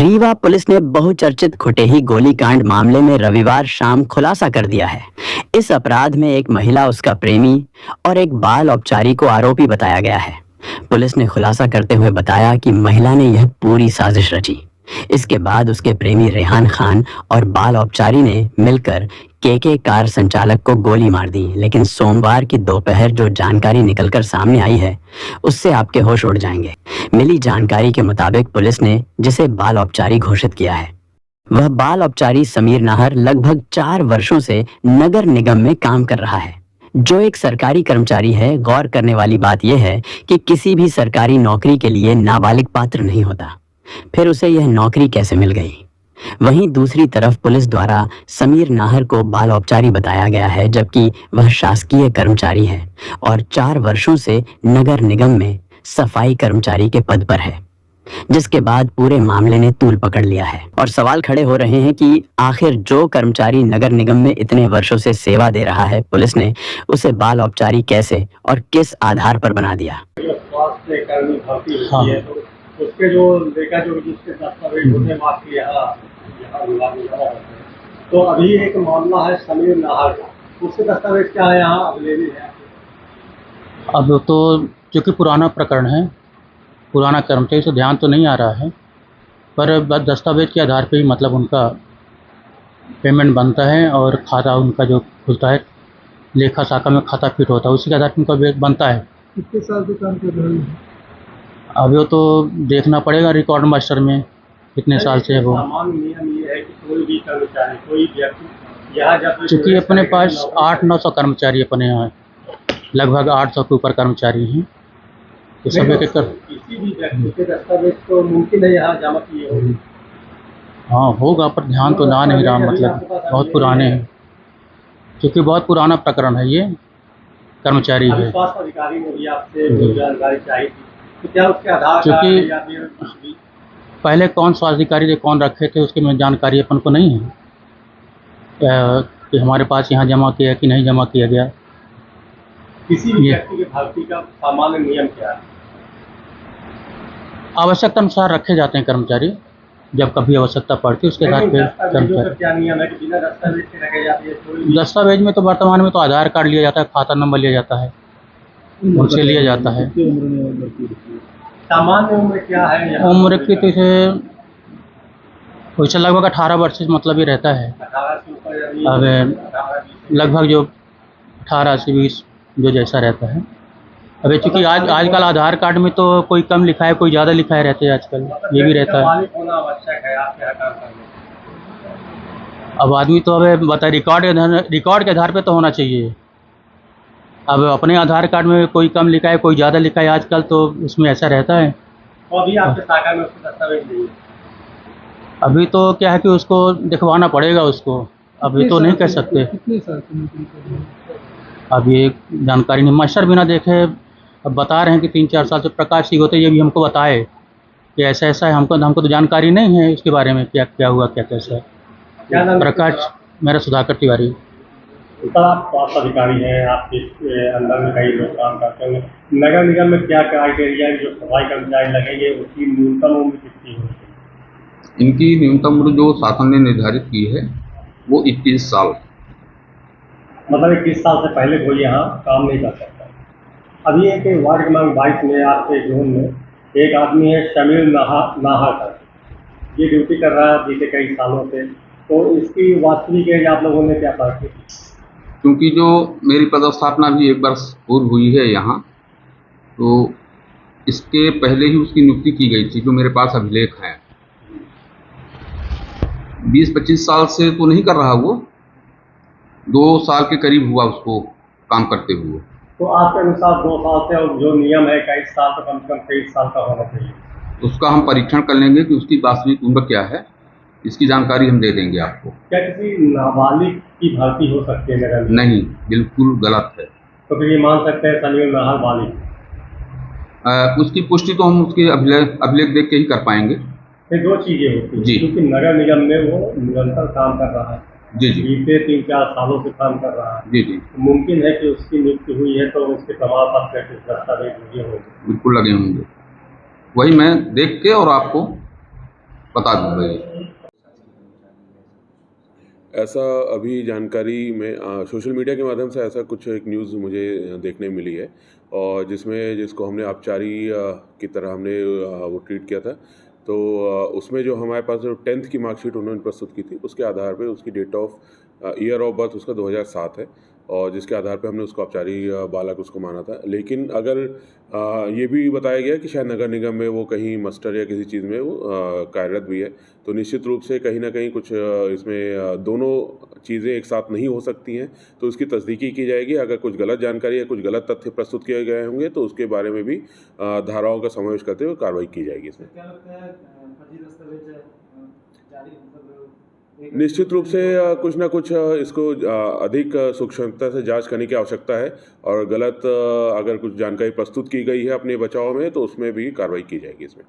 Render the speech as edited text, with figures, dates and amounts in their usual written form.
Rewa police ने बहुचर्चित खुटेही गोलीकांड मामले में रविवार शाम खुलासा कर दिया है। इस अपराध में एक महिला, उसका प्रेमी और एक बाल औपचारी को आरोपी बताया गया है। पुलिस ने खुलासा करते हुए बताया कि महिला ने यह पूरी साजिश रची। इसके बाद उसके प्रेमी रेहान खान और बाल औपचारी ने मिलकर के कार संचालक को गोली मार दी। लेकिन सोमवार की दोपहर जो जानकारी निकलकर सामने आई है, उससे आपके होश उड़ जाएंगे। मिली जानकारी के मुताबिक पुलिस ने जिसे बाल औपचारी घोषित किया है, वह बाल औपचारी समीर नाहर लगभग 4 वर्षों से नगर निगम में काम कर रहा है, जो एक सरकारी कर्मचारी है। गौर करने वाली बात यह है कि किसी भी सरकारी नौकरी के लिए नाबालिग पात्र नहीं होता, फिर उसे यह नौकरी कैसे मिल गई। वहीं दूसरी तरफ पुलिस द्वारा समीर नाहर को बाल औपचारी बताया गया है, जबकि वह शासकीय कर्मचारी है और 4 वर्षों से नगर निगम में सफाई कर्मचारी के पद पर है, जिसके बाद पूरे मामले ने तूल पकड़ लिया है। और सवाल खड़े हो रहे हैं कि आखिर जो कर्मचारी नगर निगम में इतने वर्षों से सेवा दे रहा है, पुलिस ने उसे बाल औपचारी कैसे और किस आधार पर बना दिया। स्वास्थ्य कर्मी भर्ती होती है, तो उसके जो देखा जो जिसके दस्तावेज होते हैं आपके यहाँ विभाग में जमा होते हैं। तो अभी एक मामला है समीर नाहर का, उसके दस्तावेज क्या है यहाँ अवेलेबल है? अब तो चूँकि पुराना प्रकरण है, पुराना कर्मचारी से ध्यान तो नहीं आ रहा है, पर दस्तावेज के आधार पे ही मतलब उनका पेमेंट बनता है और खाता उनका जो खुलता है, लेखा शाखा में खाता फिट होता है, उसी के आधार पर उनका बनता है। कितने साल से काम कर रहे हैं? अब वो तो देखना पड़ेगा रिकॉर्ड मास्टर में कितने साल से है वो। सामान्य नियम ये है कि कोई भी कर्मचारी, कोई व्यक्ति यहाँ जब चूँकि अपने पास 800-900 कर्मचारी अपने यहाँ है, लगभग 800 के ऊपर कर्मचारी हैं, तो सब एक किसी भी व्यक्ति के दस्तावेज तो मुमकिन है यहाँ जमा किए होंगे। हाँ होगा, पर ध्यान तो ना नहीं रहा, मतलब बहुत पुराने हैं, क्योंकि बहुत पुराना प्रकरण है ये, कर्मचारी है। स्वास्थ्य अधिकारी ने भी आपसे जो जानकारी चाहिए थी, तो क्या उसके आधार क्योंकि पहले कौन स्वास्थ्य अधिकारी थे, कौन रखे थे, उसकी में जानकारी अपन को नहीं है कि हमारे पास यहाँ जमा किया कि नहीं जमा किया गया। किसी भी व्यक्ति के भर्ती का सामान्य नियम क्या है? आवश्यकता अनुसार रखे जाते हैं कर्मचारी, जब कभी आवश्यकता पड़ती है उसके आधार पर कर्मचारी। क्या नियम है कि बिना दस्तावेज के रखे जाते हैं? दस्तावेज में तो वर्तमान में तो आधार कार्ड लिया जाता है, खाता नंबर लिया जाता है, उनसे लिया जाता है। सामान्य उम्र क्या है? उम्र की तो वैसे लगभग 18 वर्ष से मतलब ही रहता है। 18 से ऊपर, अब लगभग जो 18 से 20 जो जैसा रहता है। अबे चूँकि आजकल आधार कार्ड में तो कोई कम लिखा है, कोई ज़्यादा लिखा है रहते हैं आजकल, ये भी रहता है। अब आदमी तो अब बताए रिकॉर्ड के आधार पे तो होना चाहिए। अब अपने आधार कार्ड में कोई कम लिखा है, कोई ज़्यादा लिखा है आजकल, तो उसमें ऐसा रहता है। अभी आपके शाखा में उसको दस्तावेज नहीं है? अभी तो क्या है कि उसको दिखवाना पड़ेगा उसको, अभी तो नहीं कह सकते। कितने साल अब ये जानकारी नहीं, मास्टर बिना देखे अब बता रहे हैं कि 3-4 साल से। प्रकाश सिंह होते ये भी हमको बताए कि ऐसा ऐसा है, हमको तो जानकारी नहीं है इसके बारे में, क्या क्या हुआ, क्या कैसा है। प्रकाश, मेरा सुधाकर तिवारी। आप स्वास्थ्य अधिकारी हैं, आपके अंदर में कई लोग काम करते हैं। नगर निगम में क्या क्राइटेरिया है जो सफाई कर्मचारी लगेंगे, उसकी न्यूनतम उम्र कितनी होनी चाहिए? इनकी न्यूनतम उम्र जो शासन ने निर्धारित की है वो 21 साल। मतलब 21 साल से पहले कोई यहाँ काम नहीं कर सकता। अभी एक वार्ड क्रमांक 22 में आपके जोन में एक आदमी है समीर नाहर का, ये ड्यूटी कर रहा है बीते कई सालों से, तो इसकी वास्तविक एज आप लोगों ने क्या तय की? क्योंकि जो मेरी पदस्थापना भी 1 वर्ष पूर्व हुई है यहाँ, तो इसके पहले ही उसकी नियुक्ति की गई थी, जो मेरे पास अभिलेख है। 20-25 साल से तो नहीं कर रहा वो, 2 साल के करीब हुआ उसको काम करते हुए। तो आपके अनुसार 2 साल से, और जो नियम है 21 साल, तो कम से कम 23 साल का होना चाहिए। उसका हम परीक्षण कर लेंगे कि उसकी वास्तविक उम्र क्या है, इसकी जानकारी हम दे देंगे आपको। क्या किसी नाबालिग की भर्ती हो सकती है नगर में? नहीं, बिल्कुल गलत है। तो फिर ये मान सकते हैं समीर नाहर बालिग? उसकी पुष्टि तो हम उसके अभिलेख देख के ही कर पाएंगे। ये 2 चीज़ें होती हैं, क्योंकि नगर निगम में वो निरंतर काम कर रहा है, जी जी, बीते 3-4 सालों से काम कर रहा है। जी जी, मुमकिन है कि उसकी नियुक्ति हुई है, तो उसके प्रमाण पत्र के दस्तावेज लगे होंगे। बिल्कुल लगे होंगे। वही मैं देख के और आपको पता भी हुई। ऐसा अभी जानकारी में सोशल मीडिया के माध्यम से ऐसा कुछ एक न्यूज़ मुझे देखने मिली है, और जिसको हमने अपचारी की तरह हमने वो ट्रीट किया था। तो उसमें जो हमारे पास जो 10th की मार्कशीट उन्होंने प्रस्तुत की थी, उसके आधार पे उसकी date of year of birth उसका 2007 है, और जिसके आधार पे हमने उसको अपचारी बालक उसको माना था। लेकिन अगर ये भी बताया गया कि शायद नगर निगम में वो कहीं मस्टर या किसी चीज़ में वो कार्यरत भी है, तो निश्चित रूप से कहीं ना कहीं कुछ इसमें दोनों चीज़ें एक साथ नहीं हो सकती हैं, तो उसकी तस्दीकी की जाएगी। अगर कुछ गलत जानकारी या कुछ गलत तथ्य प्रस्तुत किए गए होंगे तो उसके बारे में भी धाराओं का समावेश करते हुए कार्रवाई की जाएगी इसमें। क्या लगता है फर्जी दस्तावेज जारी निश्चित रूप से कुछ ना कुछ इसको अधिक सूक्ष्मता से जांच करने की आवश्यकता है, और गलत अगर कुछ जानकारी प्रस्तुत की गई है अपने बचाव में तो उसमें भी कार्रवाई की जाएगी इसमें।